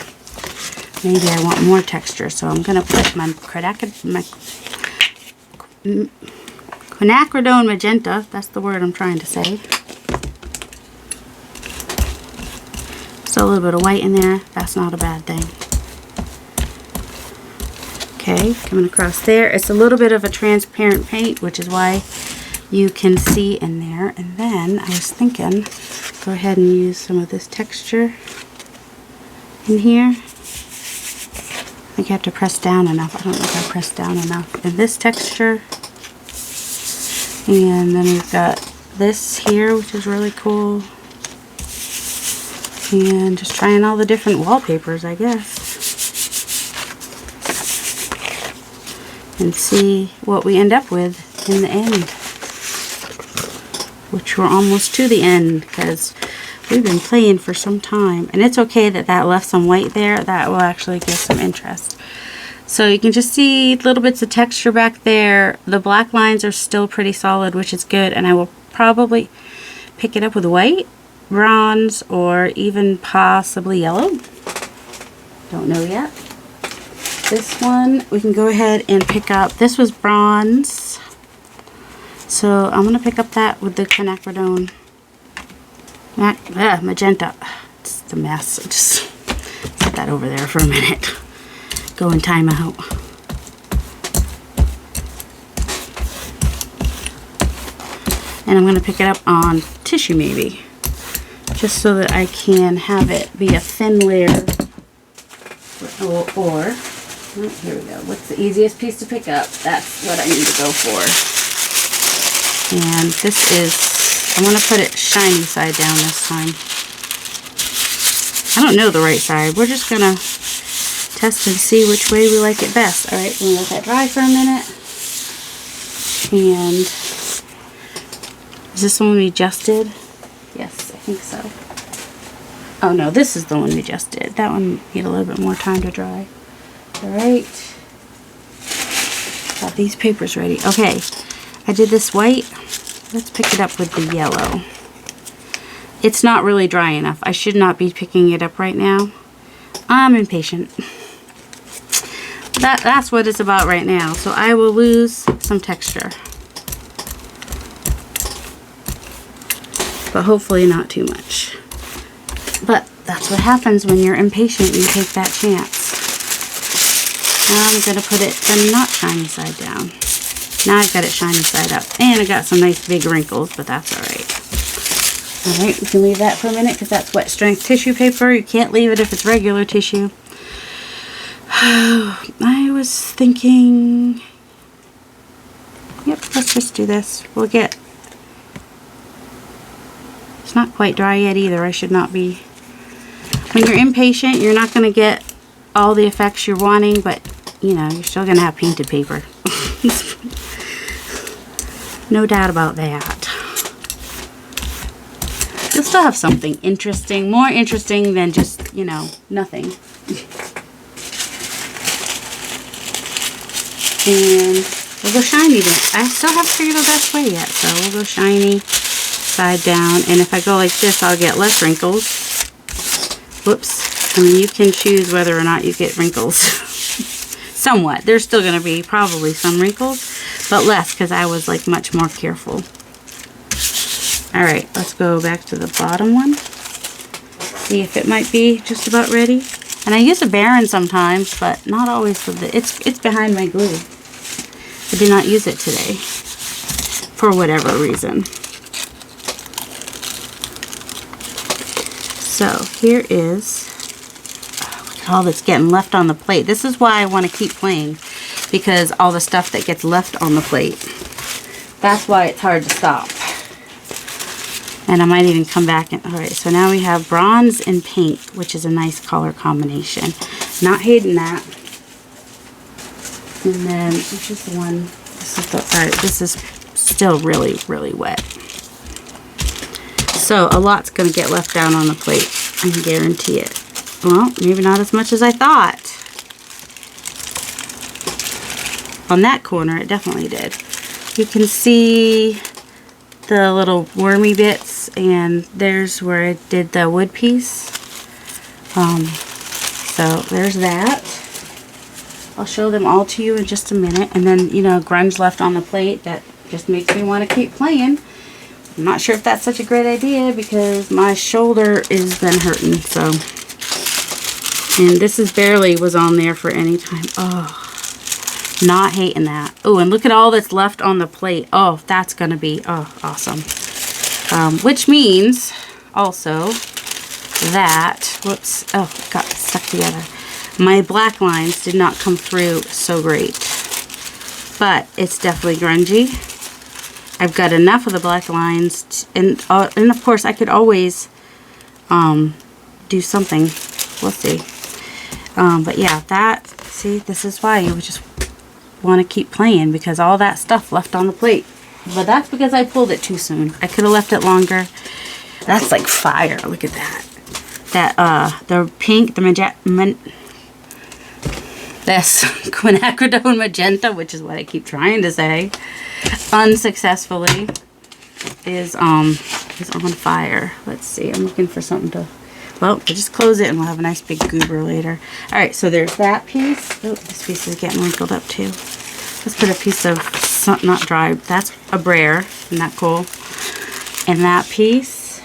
maybe I want more texture, so I'm going to put my quinacridone magenta, that's the word I'm trying to say. So a little bit of white in there, that's not a bad thing. Okay, coming across there. It's a little bit of a transparent paint, which is why you can see in there. And then I was thinking, go ahead and use some of this texture in here. I think you have to press down enough. I don't know if I pressed down enough in this texture. And then we've got this here, which is really cool. And just trying all the different wallpapers, I guess. And see what we end up with in the end. Which we're almost to the end, because we've been playing for some time. And it's okay that that left some white there. That will actually give some interest. So you can just see little bits of texture back there. The black lines are still pretty solid, which is good. And I will probably pick it up with white, bronze, or even possibly yellow. Don't know yet. This one, we can go ahead and pick up. This was bronze. So I'm going to pick up that with the quinacridone magenta. It's a mess. Just set that over there for a minute. Go in time out. And I'm going to pick it up on tissue maybe. Just so that I can have it be a thin layer. Or oh, here we go. What's the easiest piece to pick up? That's what I need to go for. And this is I'm going to put it shiny side down this time. I don't know the right side. We're just going to test and see which way we like it best. Alright, we're going to let that dry for a minute. And is this the one we just did? Yes, I think so. Oh no, this is the one we just did. That one need a little bit more time to dry. Alright. Got these papers ready. Okay, I did this white. Let's pick it up with the yellow. It's not really dry enough. I should not be picking it up right now. I'm impatient. That's what it's about right now. So I will lose some texture. But hopefully not too much. But that's what happens when you're impatient and you take that chance. Now I'm going to put it the not shiny side down. Now I've got it shiny side up. And I got some nice big wrinkles, but that's alright. Alright, we can leave that for a minute because that's wet strength tissue paper. You can't leave it if it's regular tissue. I was thinking... Yep, let's just do this. We'll get... It's not quite dry yet either. I should not be... When you're impatient, you're not going to get all the effects you're wanting, but, you know, you're still going to have painted paper. No doubt about that. You'll still have something interesting, more interesting than just, you know, nothing. And we'll go shiny then. I still haven't figured out the best way yet, so we'll go shiny side down. And if I go like this, I'll get less wrinkles. Whoops. I mean, you can choose whether or not you get wrinkles. Somewhat. There's still going to be probably some wrinkles, but less because I was like much more careful. Alright, let's go back to the bottom one. See if it might be just about ready. And I use a barens sometimes, but not always with it. It's behind my glue. I did not use it today. For whatever reason. So, here is... look at all that's getting left on the plate. This is why I want to keep playing. Because all the stuff that gets left on the plate. That's why it's hard to stop. And I might even come back and... Alright, so now we have bronze and pink, which is a nice color combination. Not hating that. And then, which is the one... This is still really, really wet. So, a lot's going to get left down on the plate. I can guarantee it. Well, maybe not as much as I thought. On that corner, it definitely did. You can see the little wormy bits, and there's where I did the wood piece. So there's that. I'll show them all to you in just a minute. And then, you know, grunge left on the plate. That just makes me want to keep playing. I'm not sure if that's such a great idea because my shoulder has been hurting. So, and this is barely was on there for any time. Oh. Not hating that. Oh, and look at all that's left on the plate. Oh, that's going to be, oh, awesome. Which means also that, whoops, oh, it got stuck together. My black lines did not come through so great. But it's definitely grungy. I've got enough of the black lines. And of course, I could always do something. We'll see. But yeah, that, see, this is why you would just want to keep playing because all that stuff left on the plate. But that's because I pulled it too soon. I could have left it longer. That's like fire. Look at that. That the pink, the this quinacridone magenta, which is what I keep trying to say, unsuccessfully, is on fire. Let's see. I'm looking for something to. Well, we'll just close it and we'll have a nice big goober later. Alright, so there's that piece. Oh, this piece is getting wrinkled up too. Let's put a piece of, not dry, that's a brayer. Isn't that cool? And that piece.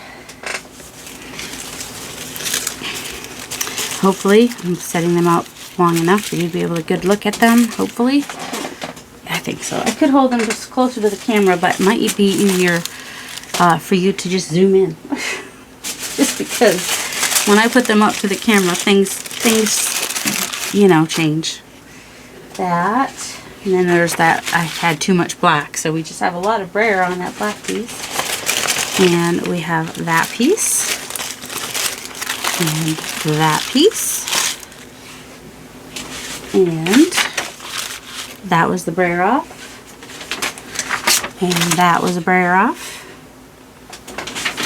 Hopefully, I'm setting them out long enough for you to be able to good look at them, hopefully. I think so. I could hold them just closer to the camera, but it might be easier for you to just zoom in. Just because when I put them up to the camera, things, you know, change. That, and then there's that, I had too much black, so we just have a lot of brayer on that black piece. And we have that piece. And that piece. And that was the brayer off. And that was a brayer off.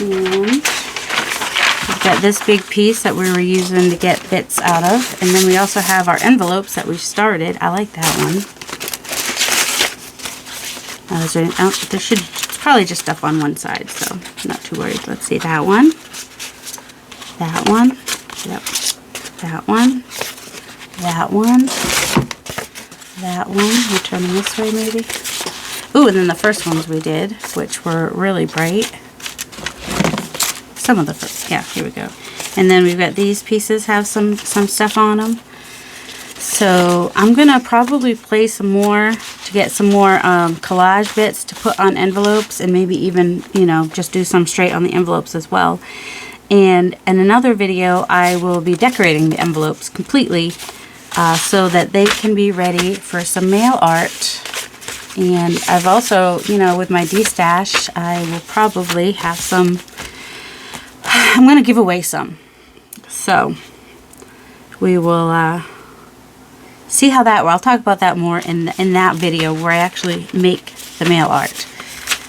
And we've got this big piece that we were using to get bits out of. And then we also have our envelopes that we started. I like that one. There should probably just stuff on one side, so I'm not too worried. Let's see, that one. That one. Yep. That one. That one. That one. We're turning this way maybe. Ooh, and then the first ones we did, which were really bright. Some of the first, yeah, here we go. And then we've got these pieces have some stuff on them. So I'm gonna probably play some more to get some more collage bits to put on envelopes, and maybe even, you know, just do some straight on the envelopes as well. And in another video, I will be decorating the envelopes completely so that they can be ready for some mail art. And I've also, you know, with my D-stash, I will probably have some. I'm going to give away some. So we will see how that, well, I'll talk about that more in that video where I actually make the mail art.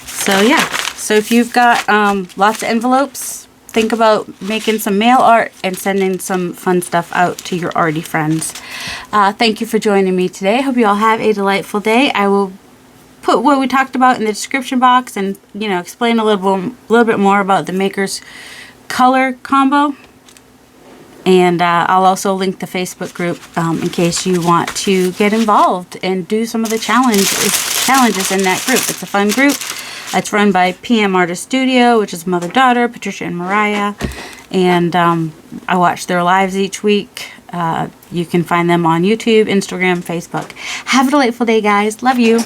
So yeah, so if you've got lots of envelopes, think about making some mail art and sending some fun stuff out to your arty friends. Thank you for joining me today. I hope you all have a delightful day. I will put what we talked about in the description box and, you know, explain a little bit more about the Maker's color combo. And I'll also link the Facebook group in case you want to get involved and do some of the challenges in that group. It's a fun group. It's run by PM Artist Studio, which is mother-daughter, Patricia and Mariah. And I watch their lives each week. You can find them on YouTube, Instagram, Facebook. Have a delightful day, guys. Love you.